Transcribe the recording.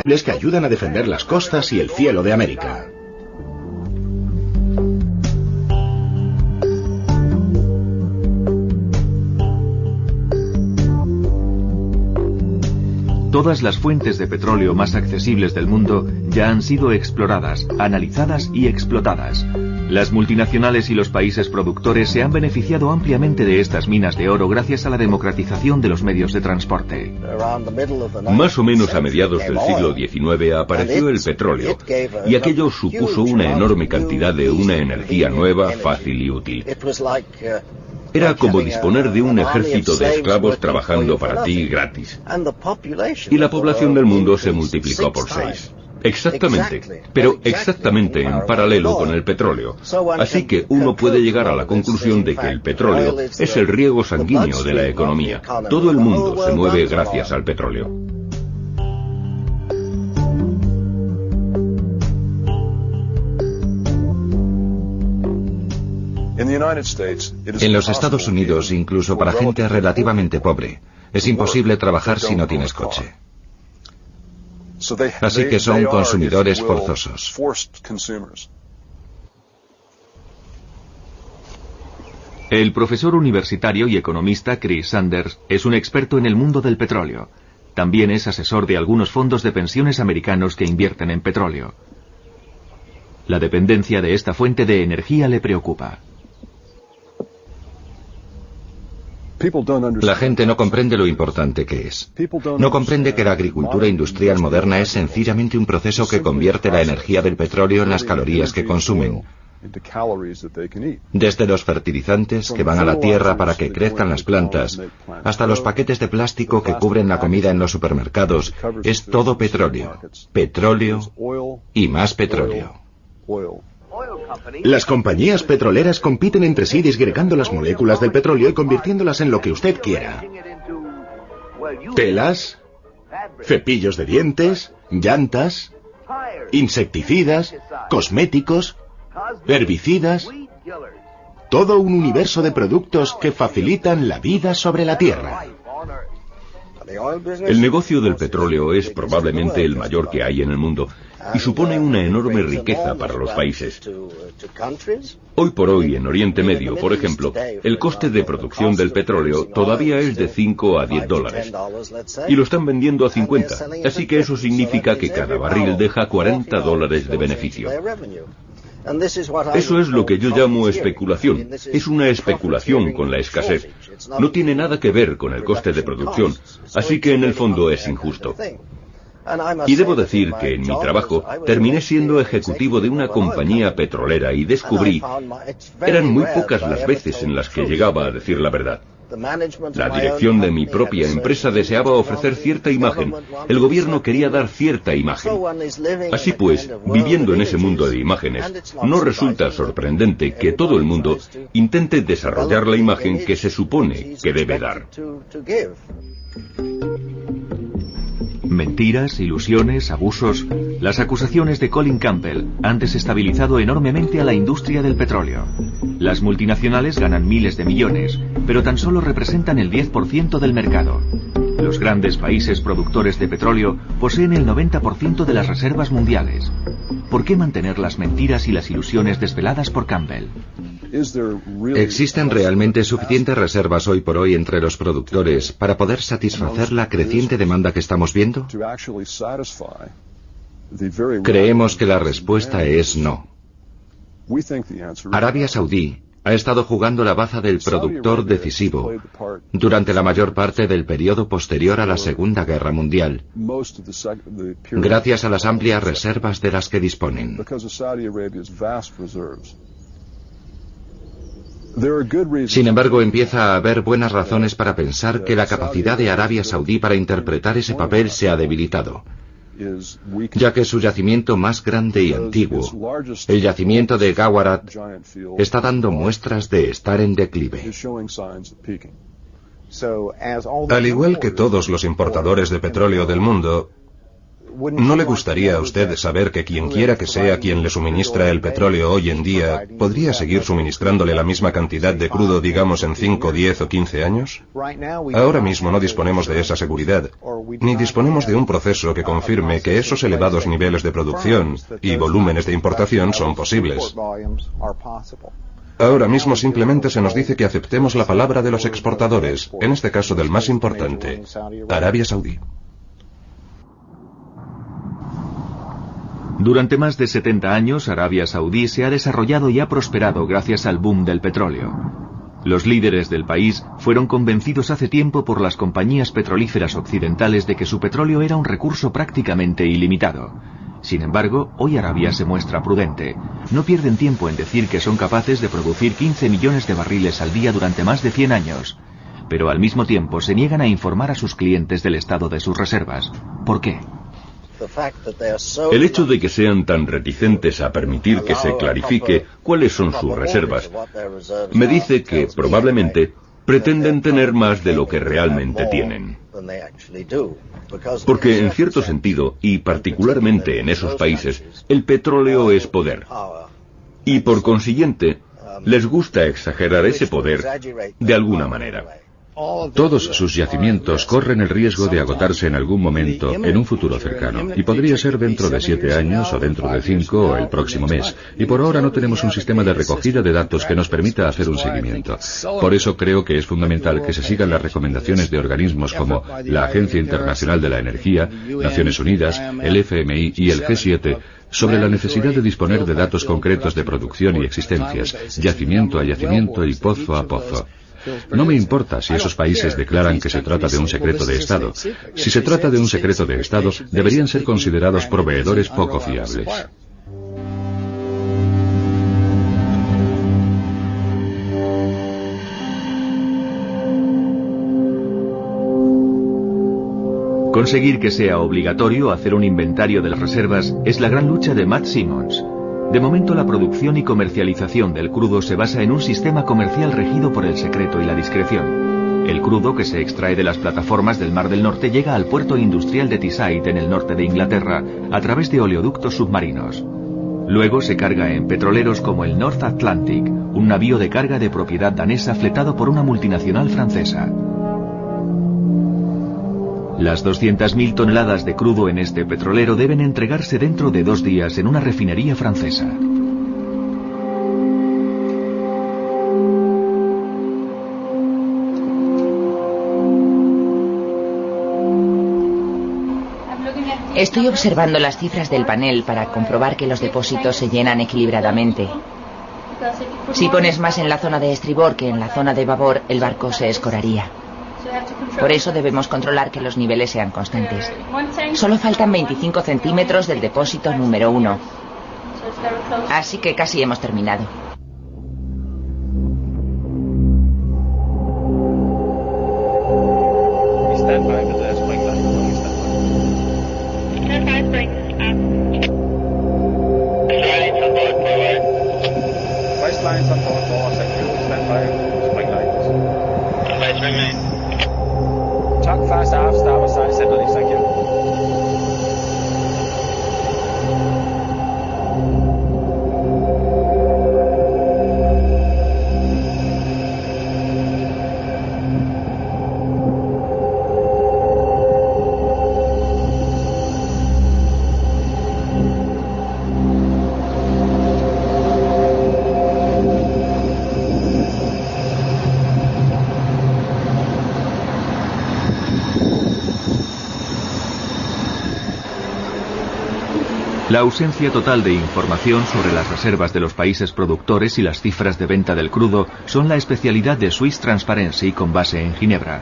que ayudan a defender las costas y el cielo de América. Todas las fuentes de petróleo más accesibles del mundo ya han sido exploradas, analizadas y explotadas. Las multinacionales y los países productores se han beneficiado ampliamente de estas minas de oro gracias a la democratización de los medios de transporte. Más o menos a mediados del siglo XIX apareció el petróleo, y aquello supuso una enorme cantidad de una energía nueva, fácil y útil. Era como disponer de un ejército de esclavos trabajando para ti gratis. Y la población del mundo se multiplicó por 6. Exactamente, pero exactamente en paralelo con el petróleo. Así que uno puede llegar a la conclusión de que el petróleo es el riego sanguíneo de la economía. Todo el mundo se mueve gracias al petróleo. En los Estados Unidos, incluso para gente relativamente pobre, es imposible trabajar si no tienes coche. Así que son consumidores forzosos. El profesor universitario y economista Chris Sanders es un experto en el mundo del petróleo. También es asesor de algunos fondos de pensiones americanos que invierten en petróleo. La dependencia de esta fuente de energía le preocupa. La gente no comprende lo importante que es. No comprende que la agricultura industrial moderna es sencillamente un proceso que convierte la energía del petróleo en las calorías que consumen. Desde los fertilizantes que van a la tierra para que crezcan las plantas, hasta los paquetes de plástico que cubren la comida en los supermercados, es todo petróleo. Petróleo y más petróleo. Las compañías petroleras compiten entre sí disgregando las moléculas del petróleo y convirtiéndolas en lo que usted quiera. Telas, cepillos de dientes, llantas, insecticidas, cosméticos, herbicidas, todo un universo de productos que facilitan la vida sobre la Tierra. El negocio del petróleo es probablemente el mayor que hay en el mundo y supone una enorme riqueza para los países. Hoy por hoy, en Oriente Medio, por ejemplo, el coste de producción del petróleo todavía es de 5 a 10 dólares. Y lo están vendiendo a 50. Así que eso significa que cada barril deja 40 dólares de beneficio. Eso es lo que yo llamo especulación. Es una especulación con la escasez. No tiene nada que ver con el coste de producción. Así que en el fondo es injusto. Y debo decir que en mi trabajo terminé siendo ejecutivo de una compañía petrolera y descubrí, eran muy pocas las veces en las que llegaba a decir la verdad. La dirección de mi propia empresa deseaba ofrecer cierta imagen. El gobierno quería dar cierta imagen. Así pues, viviendo en ese mundo de imágenes, no resulta sorprendente que todo el mundo intente desarrollar la imagen que se supone que debe dar. Mentiras, ilusiones, abusos. Las acusaciones de Colin Campbell han desestabilizado enormemente a la industria del petróleo. Las multinacionales ganan miles de millones, pero tan solo representan el 10% del mercado. Los grandes países productores de petróleo poseen el 90% de las reservas mundiales. ¿Por qué mantener las mentiras y las ilusiones desveladas por Campbell? ¿Existen realmente suficientes reservas hoy por hoy entre los productores para poder satisfacer la creciente demanda que estamos viendo? Creemos que la respuesta es no. Arabia Saudí ha estado jugando la baza del productor decisivo durante la mayor parte del periodo posterior a la Segunda Guerra Mundial, gracias a las amplias reservas de las que disponen. Sin embargo, empieza a haber buenas razones para pensar que la capacidad de Arabia Saudí para interpretar ese papel se ha debilitado, ya que su yacimiento más grande y antiguo, el yacimiento de Gawarat, está dando muestras de estar en declive. Al igual que todos los importadores de petróleo del mundo, ¿No le gustaría a usted saber que quien quiera que sea quien le suministra el petróleo hoy en día podría seguir suministrándole la misma cantidad de crudo, digamos, en 5, 10 o 15 años? Ahora mismo no disponemos de esa seguridad, ni disponemos de un proceso que confirme que esos elevados niveles de producción y volúmenes de importación son posibles. Ahora mismo simplemente se nos dice que aceptemos la palabra de los exportadores, en este caso del más importante, Arabia Saudí. Durante más de 70 años, Arabia Saudí se ha desarrollado y ha prosperado gracias al boom del petróleo. Los líderes del país fueron convencidos hace tiempo por las compañías petrolíferas occidentales de que su petróleo era un recurso prácticamente ilimitado. Sin embargo, hoy Arabia se muestra prudente. No pierden tiempo en decir que son capaces de producir 15 millones de barriles al día durante más de 100 años. Pero al mismo tiempo se niegan a informar a sus clientes del estado de sus reservas. ¿Por qué? El hecho de que sean tan reticentes a permitir que se clarifique cuáles son sus reservas me dice que probablemente pretenden tener más de lo que realmente tienen. Porque en cierto sentido, y particularmente en esos países, el petróleo es poder. Y por consiguiente, les gusta exagerar ese poder de alguna manera. Todos sus yacimientos corren el riesgo de agotarse en algún momento en un futuro cercano, y podría ser dentro de 7 años o dentro de 5 o el próximo mes, y por ahora no tenemos un sistema de recogida de datos que nos permita hacer un seguimiento. Por eso creo que es fundamental que se sigan las recomendaciones de organismos como la Agencia Internacional de la Energía, Naciones Unidas, el FMI y el G7, sobre la necesidad de disponer de datos concretos de producción y existencias, yacimiento a yacimiento y pozo a pozo. No me importa si esos países declaran que se trata de un secreto de Estado. Si se trata de un secreto de Estado, deberían ser considerados proveedores poco fiables. Conseguir que sea obligatorio hacer un inventario de las reservas es la gran lucha de Matt Simmons. De momento, la producción y comercialización del crudo se basa en un sistema comercial regido por el secreto y la discreción. El crudo que se extrae de las plataformas del Mar del Norte llega al puerto industrial de Teesside en el norte de Inglaterra a través de oleoductos submarinos. Luego se carga en petroleros como el North Atlantic, un navío de carga de propiedad danesa fletado por una multinacional francesa. Las 200.000 toneladas de crudo en este petrolero deben entregarse dentro de 2 días en una refinería francesa. Estoy observando las cifras del panel para comprobar que los depósitos se llenan equilibradamente. Si pones más en la zona de estribor que en la zona de babor, el barco se escoraría. Por eso debemos controlar que los niveles sean constantes. Solo faltan 25 centímetros del depósito número 1. Así que casi hemos terminado. La ausencia total de información sobre las reservas de los países productores y las cifras de venta del crudo son la especialidad de Swiss Transparency con base en Ginebra.